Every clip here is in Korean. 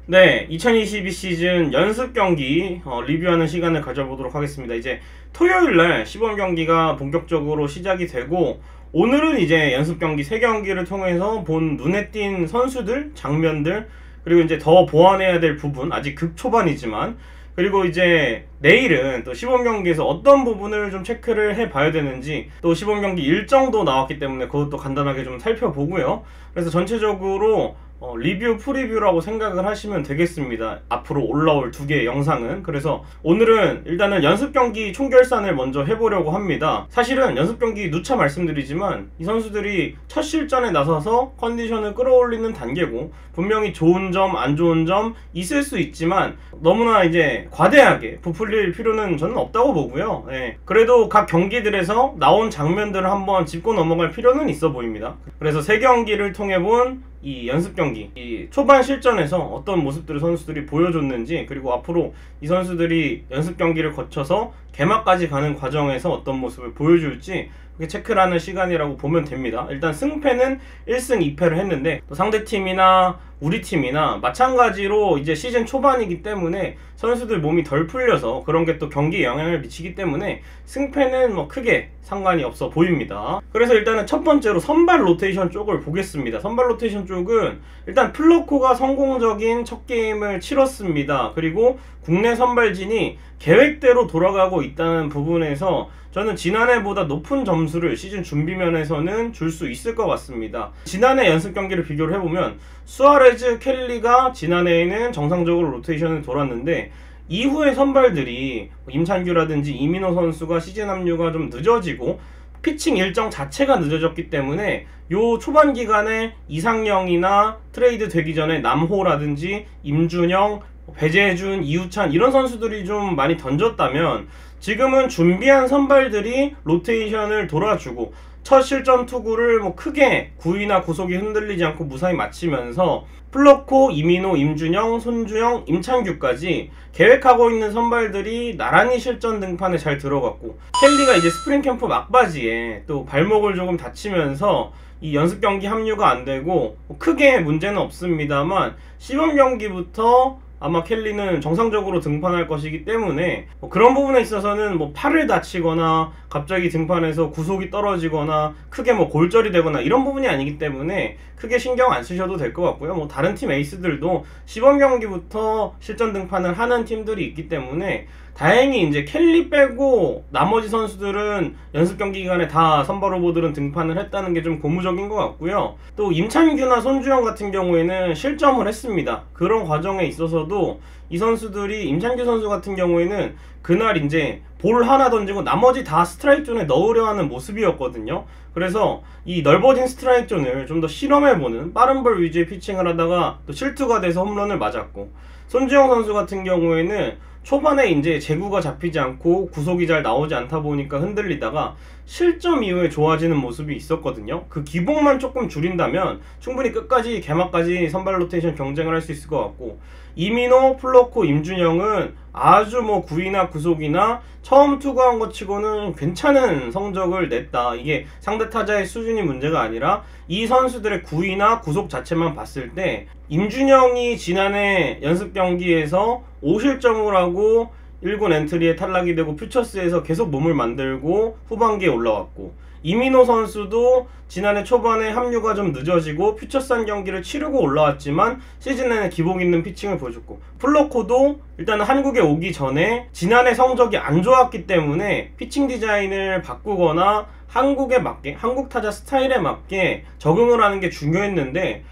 네, 2022 시즌 연습 경기 리뷰하는 시간을 가져보도록 하겠습니다. 이제 토요일날 시범 경기가 본격적으로 시작이 되고, 오늘은 이제 연습 경기 3경기를 통해서 본 눈에 띈 선수들, 장면들, 그리고 이제 더 보완해야 될 부분, 아직 극초반이지만, 그리고 이제 내일은 또 시범 경기에서 어떤 부분을 좀 체크를 해봐야 되는지, 또 시범 경기 일정도 나왔기 때문에 그것도 간단하게 좀 살펴보고요. 그래서 전체적으로 리뷰, 프리뷰라고 생각을 하시면 되겠습니다. 앞으로 올라올 2개의 영상은. 그래서 오늘은 일단은 연습 경기 총결산을 먼저 해보려고 합니다. 사실은 연습 경기 누차 말씀드리지만 이 선수들이 첫 실전에 나서서 컨디션을 끌어올리는 단계고, 분명히 좋은 점, 안 좋은 점 있을 수 있지만 너무나 이제 과대하게 부풀릴 필요는 저는 없다고 보고요. 그래도 각 경기들에서 나온 장면들을 한번 짚고 넘어갈 필요는 있어 보입니다. 그래서 3경기를 통해 본 이 연습 경기, 이 초반 실전에서 어떤 모습들을 선수들이 보여줬는지, 그리고 앞으로 이 선수들이 연습 경기를 거쳐서 개막까지 가는 과정에서 어떤 모습을 보여줄지 그렇게 체크를 하는 시간이라고 보면 됩니다. 일단 승패는 1승 2패를 했는데, 또 상대팀이나 우리 팀이나 마찬가지로 이제 시즌 초반이기 때문에 선수들 몸이 덜 풀려서 그런 게 또 경기에 영향을 미치기 때문에 승패는 뭐 크게 상관이 없어 보입니다. 그래서 일단은 첫 번째로 선발 로테이션 쪽을 보겠습니다. 선발 로테이션 쪽은 일단 플러코가 성공적인 첫 게임을 치렀습니다. 그리고 국내 선발진이 계획대로 돌아가고 있다는 부분에서 저는 지난해보다 높은 점수를 시즌 준비면에서는 줄 수 있을 것 같습니다. 지난해 연습 경기를 비교를 해보면 수아레즈, 켈리가 지난해에는 정상적으로 로테이션을 돌았는데, 이후의 선발들이 임찬규라든지 이민호 선수가 시즌 합류가 좀 늦어지고 피칭 일정 자체가 늦어졌기 때문에 요 초반 기간에 이상영이나 트레이드 되기 전에 남호라든지 임준영, 배재준, 이우찬 이런 선수들이 좀 많이 던졌다면, 지금은 준비한 선발들이 로테이션을 돌아주고 첫 실전 투구를 뭐 크게 구위나 구속이 흔들리지 않고 무사히 마치면서 플러코, 이민호, 임준영, 손주영, 임찬규까지 계획하고 있는 선발들이 나란히 실전 등판에 잘 들어갔고, 켈리가 이제 스프링 캠프 막바지에 또 발목을 조금 다치면서 이 연습 경기 합류가 안 되고 크게 문제는 없습니다만, 시범 경기부터 아마 켈리는 정상적으로 등판할 것이기 때문에 그런 부분에 있어서는 팔을 다치거나 갑자기 등판해서 구속이 떨어지거나 크게 골절이 되거나 이런 부분이 아니기 때문에 크게 신경 안 쓰셔도 될 것 같고요. 다른 팀 에이스들도 시범 경기부터 실전 등판을 하는 팀들이 있기 때문에 다행히 이제 켈리 빼고 나머지 선수들은 연습 경기 기간에 다 선발 후보들은 등판을 했다는 게 좀 고무적인 것 같고요. 또 임찬규나 손주영 같은 경우에는 실점을 했습니다. 그런 과정에 있어서도 이 선수들이, 임찬규 선수 같은 경우에는 그날 이제 볼 하나 던지고 나머지 다 스트라이크 존에 넣으려 하는 모습이었거든요. 그래서 이 넓어진 스트라이크 존을 좀 더 실험해보는 빠른 볼 위주의 피칭을 하다가 또 실투가 돼서 홈런을 맞았고, 손주영 선수 같은 경우에는 초반에 이제 제구가 잡히지 않고 구속이 잘 나오지 않다 보니까 흔들리다가 실점 이후에 좋아지는 모습이 있었거든요. 그 기복만 조금 줄인다면 충분히 끝까지 개막까지 선발 로테이션 경쟁을 할 수 있을 것 같고, 이민호, 플러코, 임준영은 아주 구위나 구속이나 처음 투구한 것 치고는 괜찮은 성적을 냈다. 이게 상대 타자의 수준이 문제가 아니라 이 선수들의 구위나 구속 자체만 봤을 때, 임준영이 지난해 연습 경기에서 5실점을 하고 1군 엔트리에 탈락이 되고 퓨처스에서 계속 몸을 만들고 후반기에 올라왔고, 이민호 선수도 지난해 초반에 합류가 좀 늦어지고 퓨처스한 경기를 치르고 올라왔지만 시즌 내내 기복 있는 피칭을 보여줬고, 플러코도 일단은 한국에 오기 전에 지난해 성적이 안 좋았기 때문에 피칭 디자인을 바꾸거나 한국에 맞게, 한국 타자 스타일에 맞게 적응을 하는 게 중요했는데,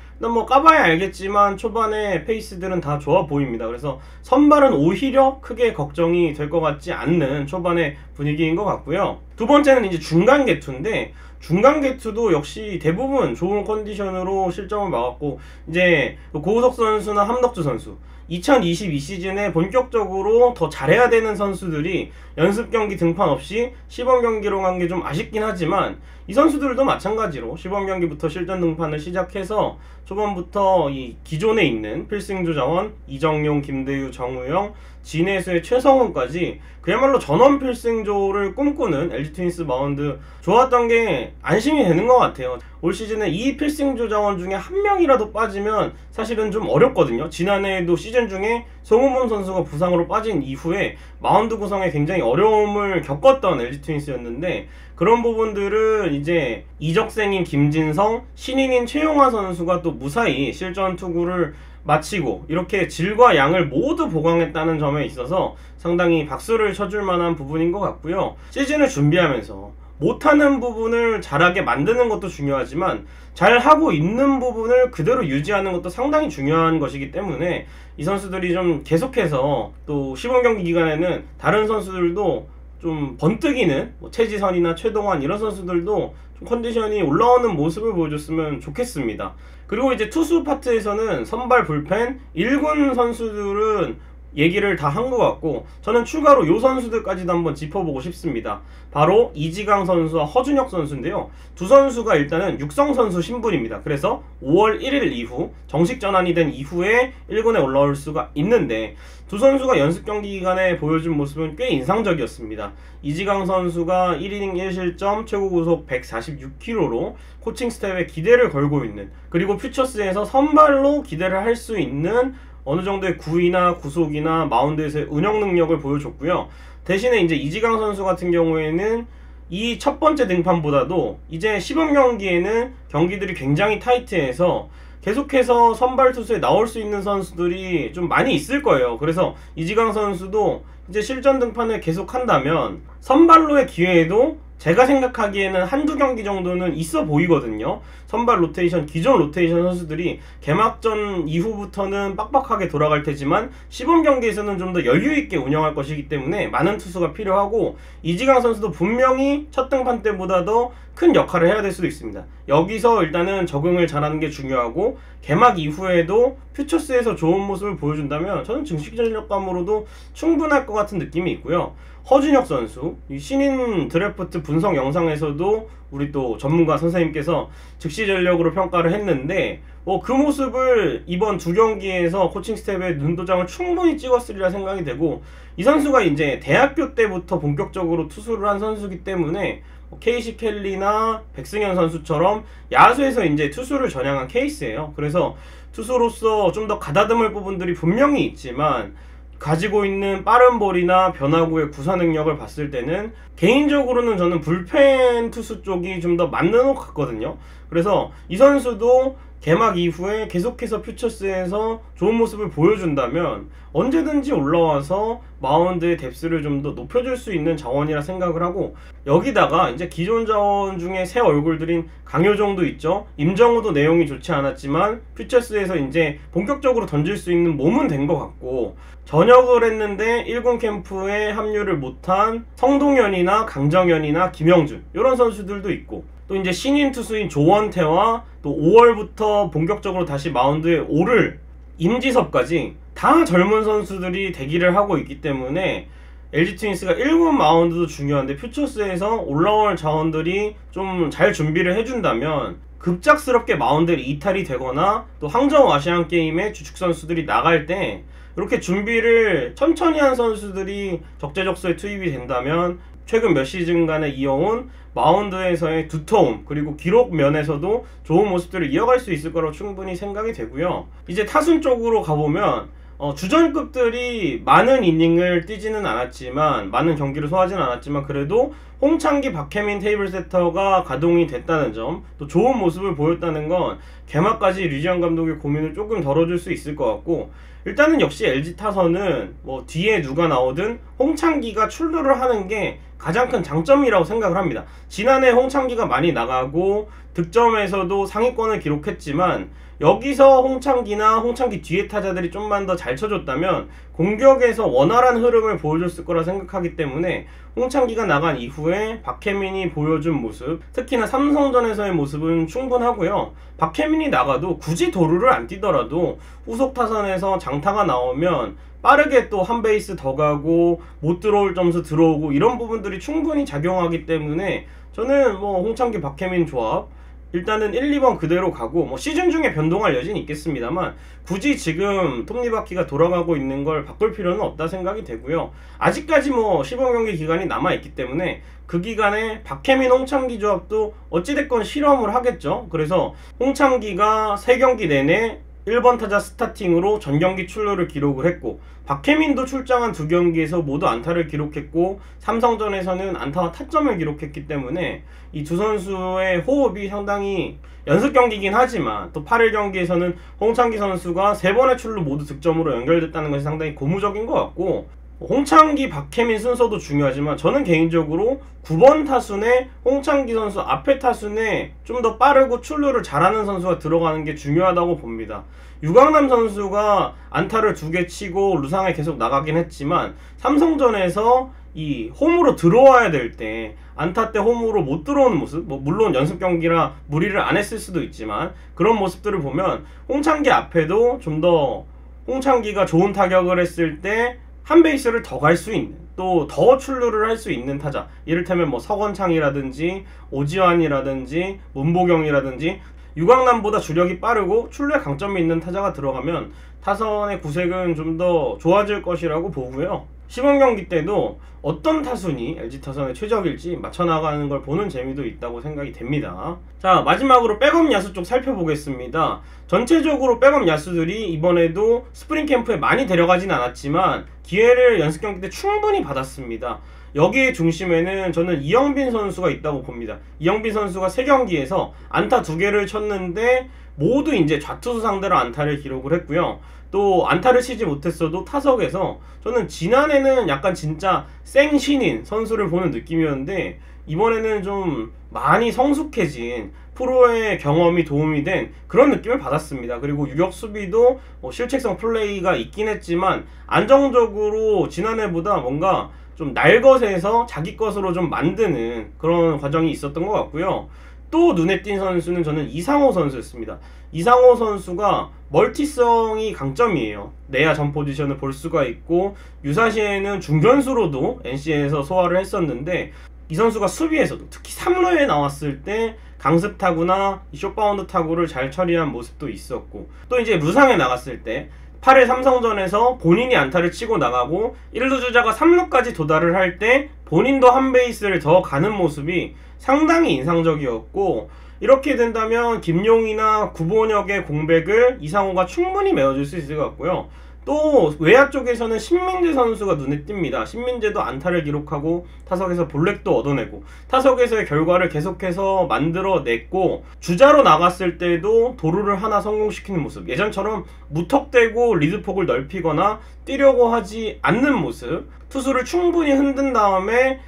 까봐야 알겠지만 초반에 페이스들은 다 좋아 보입니다. 그래서 선발은 오히려 크게 걱정이 될 것 같지 않는 초반의 분위기인 것 같고요. 두 번째는 이제 중간 개투인데, 중간 개투도 역시 대부분 좋은 컨디션으로 실점을 막았고, 이제 고우석 선수나 함덕주 선수 2022 시즌에 본격적으로 더 잘해야 되는 선수들이 연습 경기 등판 없이 시범 경기로 간 게 좀 아쉽긴 하지만, 이 선수들도 마찬가지로 시범 경기부터 실전 등판을 시작해서 초반부터 이 기존에 있는 필승조 자원 이정용, 김대유, 정우영, 진해수의 최성훈까지 그야말로 전원 필승조를 꿈꾸는 LG 트윈스 마운드 좋았던 게 안심이 되는 것 같아요. 올 시즌에 이 필승조 자원 중에 한 명이라도 빠지면 사실은 좀 어렵거든요. 지난해에도 시즌 중에 송은문 선수가 부상으로 빠진 이후에 마운드 구성에 굉장히 어려움을 겪었던 LG 트윈스였는데, 그런 부분들은 이제 이적생인 김진성, 신인인 최용화 선수가 또 무사히 실전 투구를 마치고 이렇게 질과 양을 모두 보강했다는 점에 있어서 상당히 박수를 쳐줄 만한 부분인 것 같고요. 시즌을 준비하면서 못하는 부분을 잘하게 만드는 것도 중요하지만 잘하고 있는 부분을 그대로 유지하는 것도 상당히 중요한 것이기 때문에 이 선수들이 좀 계속해서 또 시범 경기 기간에는 다른 선수들도 좀 번뜩이는 최지선이나 최동환 이런 선수들도 좀 컨디션이 올라오는 모습을 보여줬으면 좋겠습니다. 그리고 이제 투수 파트에서는 선발 불펜 1군 선수들은 얘기를 다 한 것 같고, 저는 추가로 요 선수들까지도 한번 짚어보고 싶습니다. 바로 이지강 선수와 허준혁 선수인데요. 두 선수가 일단은 육성 선수 신분입니다. 그래서 5월 1일 이후 정식 전환이 된 이후에 1군에 올라올 수가 있는데, 두 선수가 연습 경기 기간에 보여준 모습은 꽤 인상적이었습니다. 이지강 선수가 1이닝 1실점, 최고 구속 146km로 코칭 스텝에 기대를 걸고 있는, 그리고 퓨처스에서 선발로 기대를 할 수 있는 어느 정도의 구위나 구속이나 마운드에서의 운영 능력을 보여줬고요. 대신에 이제 이지강 선수 같은 경우에는 이 첫 번째 등판보다도 이제 시범 경기에는 경기들이 굉장히 타이트해서 계속해서 선발 투수에 나올 수 있는 선수들이 좀 많이 있을 거예요. 그래서 이지강 선수도 이제 실전 등판을 계속한다면 선발로의 기회에도 제가 생각하기에는 한두 경기 정도는 있어 보이거든요. 선발 로테이션, 기존 로테이션 선수들이 개막전 이후부터는 빡빡하게 돌아갈 테지만 시범 경기에서는 좀 더 여유있게 운영할 것이기 때문에 많은 투수가 필요하고, 이지강 선수도 분명히 첫 등판 때보다 더 큰 역할을 해야 될 수도 있습니다. 여기서 일단은 적응을 잘하는 게 중요하고, 개막 이후에도 퓨처스에서 좋은 모습을 보여준다면 저는 증식 전력감으로도 충분할 것 같은 느낌이 있고요. 허준혁 선수, 이 신인 드래프트 분석 영상에서도 우리 또 전문가 선생님께서 즉시 전력으로 평가를 했는데, 그 모습을 이번 두 경기에서 코칭 스텝의 눈도장을 충분히 찍었으리라 생각이 되고, 이 선수가 이제 대학교 때부터 본격적으로 투수를 한 선수이기 때문에 케이시 켈리나 백승현 선수처럼 야수에서 이제 투수를 전향한 케이스예요. 그래서 투수로서 좀 더 가다듬을 부분들이 분명히 있지만, 가지고 있는 빠른 볼이나 변화구의 구사 능력을 봤을 때는 개인적으로는 저는 불펜 투수 쪽이 좀 더 맞는 것 같거든요. 그래서 이 선수도 개막 이후에 계속해서 퓨처스에서 좋은 모습을 보여준다면 언제든지 올라와서 마운드의 뎁스를 좀 더 높여줄 수 있는 자원이라 생각을 하고, 여기다가 이제 기존 자원 중에 새 얼굴들인 강효정도 있죠. 임정우도 내용이 좋지 않았지만 퓨처스에서 이제 본격적으로 던질 수 있는 몸은 된 것 같고, 전역을 했는데 1군 캠프에 합류를 못한 성동현이나 강정현이나 김영준 이런 선수들도 있고, 또 이제 신인 투수인 조원태와 또 5월부터 본격적으로 다시 마운드에 오를 임지섭까지 다 젊은 선수들이 대기를 하고 있기 때문에 LG 트윈스가 1군 마운드도 중요한데 퓨처스에서 올라올 자원들이 좀 잘 준비를 해준다면 급작스럽게 마운드에 이탈이 되거나 또 항저우 아시안게임에 주축 선수들이 나갈 때 이렇게 준비를 천천히 한 선수들이 적재적소에 투입이 된다면 최근 몇 시즌간에 이어온 마운드에서의 두터움, 그리고 기록 면에서도 좋은 모습들을 이어갈 수 있을 거라고 충분히 생각이 되고요. 이제 타순 쪽으로 가보면 주전급들이 많은 이닝을 뛰지는 않았지만, 많은 경기를 소화하지는 않았지만, 그래도 홍창기, 박혜민 테이블 세터가 가동이 됐다는 점, 또 좋은 모습을 보였다는 건 개막까지 류지영 감독의 고민을 조금 덜어줄 수 있을 것 같고, 일단은 역시 LG 타선은 뒤에 누가 나오든 홍창기가 출루를 하는 게 가장 큰 장점이라고 생각을 합니다. 지난해 홍창기가 많이 나가고 득점에서도 상위권을 기록했지만, 여기서 홍창기나 홍창기 뒤에 타자들이 좀만 더 잘 쳐줬다면 공격에서 원활한 흐름을 보여줬을 거라 생각하기 때문에 홍창기가 나간 이후에 박혜민이 보여준 모습, 특히나 삼성전에서의 모습은 충분하고요. 박혜민이 나가도 굳이 도루를 안 뛰더라도 후속 타선에서 장타가 나오면 빠르게 또 한 베이스 더 가고 못 들어올 점수 들어오고 이런 부분들이 충분히 작용하기 때문에 저는 홍창기 박혜민 조합 일단은 1, 2번 그대로 가고 뭐 시즌 중에 변동할 여지는 있겠습니다만 굳이 지금 톱니바퀴가 돌아가고 있는 걸 바꿀 필요는 없다 생각이 되고요. 아직까지 뭐 시범 경기 기간이 남아있기 때문에 그 기간에 박혜민 홍창기 조합도 어찌됐건 실험을 하겠죠. 그래서 홍창기가 3경기 내내 1번 타자 스타팅으로 전경기 출루를 기록을 했고, 박혜민도 출장한 2경기에서 모두 안타를 기록했고, 삼성전에서는 안타와 타점을 기록했기 때문에 이 두 선수의 호흡이 상당히 연습 경기이긴 하지만 또 8일 경기에서는 홍창기 선수가 3번의 출루 모두 득점으로 연결됐다는 것이 상당히 고무적인 것 같고, 홍창기, 박혜민 순서도 중요하지만 저는 개인적으로 9번 타순에 홍창기 선수 앞에 타순에 좀 더 빠르고 출루를 잘하는 선수가 들어가는 게 중요하다고 봅니다. 유강남 선수가 안타를 2개 치고 루상에 계속 나가긴 했지만 삼성전에서 이 홈으로 들어와야 될 때 안타 때 홈으로 못 들어오는 모습, 뭐 물론 연습 경기라 무리를 안 했을 수도 있지만 그런 모습들을 보면 홍창기 앞에도 좀 더 홍창기가 좋은 타격을 했을 때 한 베이스를 더 갈 수 있는, 또 더 출루를 할 수 있는 타자, 이를테면 뭐 서건창이라든지 오지환이라든지 문보경이라든지 유강남보다 주력이 빠르고 출루에 강점이 있는 타자가 들어가면 타선의 구색은 좀 더 좋아질 것이라고 보고요. 시범 경기 때도 어떤 타순이 LG 타선의 최적일지 맞춰나가는 걸 보는 재미도 있다고 생각이 됩니다. 자, 마지막으로 백업 야수 쪽 살펴보겠습니다. 전체적으로 백업 야수들이 이번에도 스프링 캠프에 많이 데려가진 않았지만 기회를 연습 경기 때 충분히 받았습니다. 여기에 중심에는 저는 이영빈 선수가 있다고 봅니다. 이영빈 선수가 3경기에서 안타 2개를 쳤는데 모두 이제 좌투수 상대로 안타를 기록을 했고요. 또 안타를 치지 못했어도 타석에서 저는 지난해는 약간 진짜 생신인 선수를 보는 느낌이었는데 이번에는 좀 많이 성숙해진 프로의 경험이 도움이 된 그런 느낌을 받았습니다. 그리고 유격 수비도 실책성 플레이가 있긴 했지만 안정적으로 지난해보다 뭔가 좀 날것에서 자기 것으로 좀 만드는 그런 과정이 있었던 것 같고요. 또 눈에 띈 선수는 저는 이상호 선수였습니다. 이상호 선수가 멀티성이 강점이에요. 내야 전 포지션을 볼 수가 있고 유사시에는 중견수로도 NC에서 소화를 했었는데 이 선수가 수비에서도 특히 3루에 나왔을 때 강습 타구나 숏바운드 타구를 잘 처리한 모습도 있었고, 또 이제 루상에 나갔을 때 8회 삼성전에서 본인이 안타를 치고 나가고 1루 주자가 3루까지 도달을 할 때 본인도 한 베이스를 더 가는 모습이 상당히 인상적이었고, 이렇게 된다면 김용이나 구본혁의 공백을 이상호가 충분히 메워줄 수 있을 것 같고요. 또 외야 쪽에서는 신민재 선수가 눈에 띕니다. 신민재도 안타를 기록하고 타석에서 볼넷도 얻어내고 타석에서의 결과를 계속해서 만들어냈고, 주자로 나갔을 때도 도루를 하나 성공시키는 모습, 예전처럼 무턱대고 리드폭을 넓히거나 뛰려고 하지 않는 모습, 투수를 충분히 흔든 다음에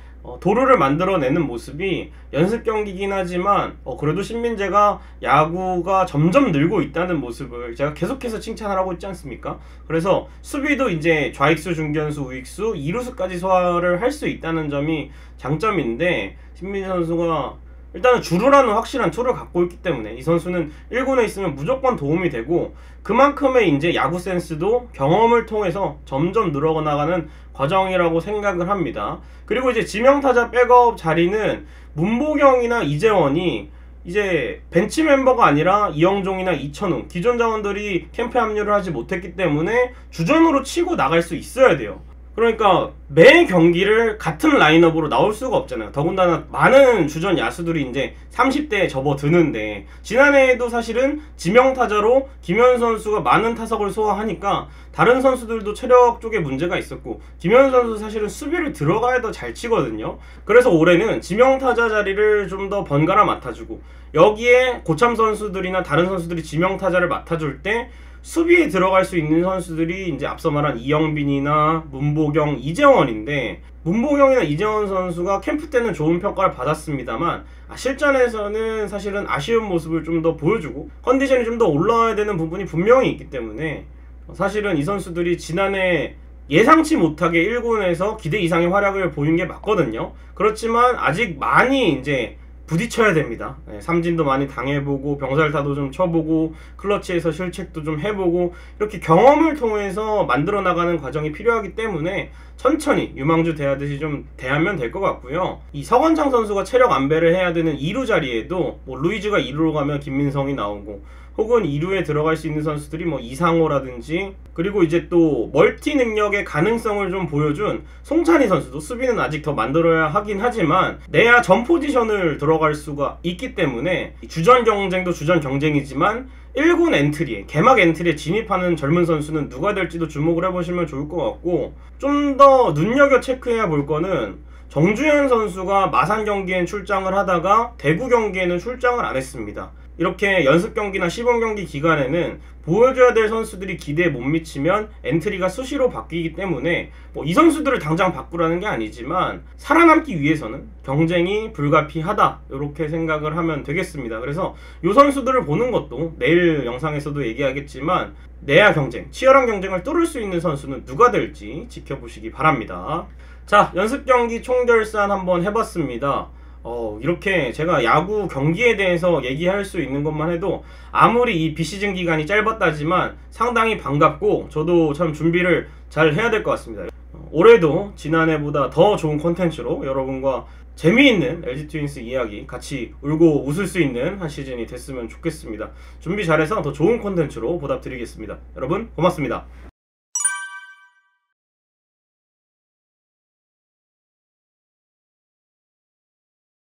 도루를 만들어내는 모습이 연습 경기긴 하지만 그래도 신민재가 야구가 점점 늘고 있다는 모습을 제가 계속해서 칭찬을 하고 있지 않습니까? 그래서 수비도 이제 좌익수, 중견수, 우익수, 이루수까지 소화를 할 수 있다는 점이 장점인데, 신민재 선수가 일단은 주루라는 확실한 툴을 갖고 있기 때문에 이 선수는 1군에 있으면 무조건 도움이 되고, 그만큼의 이제 야구 센스도 경험을 통해서 점점 늘어나가는 과정이라고 생각을 합니다. 그리고 이제 지명타자 백업 자리는 문보경이나 이재원이 이제 벤치 멤버가 아니라 이영종이나 이천웅, 기존 자원들이 캠프에 합류를 하지 못했기 때문에 주전으로 치고 나갈 수 있어야 돼요. 그러니까 매 경기를 같은 라인업으로 나올 수가 없잖아요. 더군다나 많은 주전 야수들이 이제 30대에 접어드는데, 지난해에도 사실은 지명타자로 김현 선수가 많은 타석을 소화하니까 다른 선수들도 체력 쪽에 문제가 있었고, 김현 선수 사실은 수비를 들어가야 더 잘 치거든요. 그래서 올해는 지명타자 자리를 좀 더 번갈아 맡아주고, 여기에 고참 선수들이나 다른 선수들이 지명타자를 맡아줄 때 수비에 들어갈 수 있는 선수들이 이제 앞서 말한 이영빈이나 문보경, 이재원인데, 문보경이나 이재원 선수가 캠프 때는 좋은 평가를 받았습니다만 실전에서는 사실은 아쉬운 모습을 좀 더 보여주고 컨디션이 좀 더 올라와야 되는 부분이 분명히 있기 때문에 사실은 이 선수들이 지난해 예상치 못하게 1군에서 기대 이상의 활약을 보인 게 맞거든요. 그렇지만 아직 많이 이제 부딪혀야 됩니다. 삼진도 많이 당해보고 병살타도 좀 쳐보고 클러치에서 실책도 좀 해보고 이렇게 경험을 통해서 만들어 나가는 과정이 필요하기 때문에 천천히 유망주 대하듯이 좀 대하면 될 것 같고요. 이 서건창 선수가 체력 안배를 해야 되는 2루 자리에도 뭐 루이즈가 2루로 가면 김민성이 나오고 혹은 2루에 들어갈 수 있는 선수들이 뭐 이상호라든지 그리고 이제 또 멀티 능력의 가능성을 좀 보여준 송찬희 선수도 수비는 아직 더 만들어야 하긴 하지만 내야 전 포지션을 들어갈 수가 있기 때문에 주전 경쟁도 주전 경쟁이지만 1군 엔트리에 개막 엔트리에 진입하는 젊은 선수는 누가 될지도 주목을 해보시면 좋을 것 같고 좀 더 눈여겨 체크해야 볼 거는 정주현 선수가 마산 경기엔 출장을 하다가 대구 경기에는 출장을 안 했습니다. 이렇게 연습 경기나 시범 경기 기간에는 보여줘야 될 선수들이 기대에 못 미치면 엔트리가 수시로 바뀌기 때문에 뭐 이 선수들을 당장 바꾸라는 게 아니지만 살아남기 위해서는 경쟁이 불가피하다 이렇게 생각을 하면 되겠습니다. 그래서 이 선수들을 보는 것도 내일 영상에서도 얘기하겠지만 내야 경쟁, 치열한 경쟁을 뚫을 수 있는 선수는 누가 될지 지켜보시기 바랍니다. 자, 연습 경기 총결산 한번 해봤습니다. 이렇게 제가 야구 경기에 대해서 얘기할 수 있는 것만 해도 아무리 이 비시즌 기간이 짧았다지만 상당히 반갑고 저도 참 준비를 잘 해야 될 것 같습니다. 올해도 지난해보다 더 좋은 콘텐츠로 여러분과 재미있는 LG 트윈스 이야기 같이 울고 웃을 수 있는 한 시즌이 됐으면 좋겠습니다. 준비 잘해서 더 좋은 콘텐츠로 보답드리겠습니다. 여러분 고맙습니다.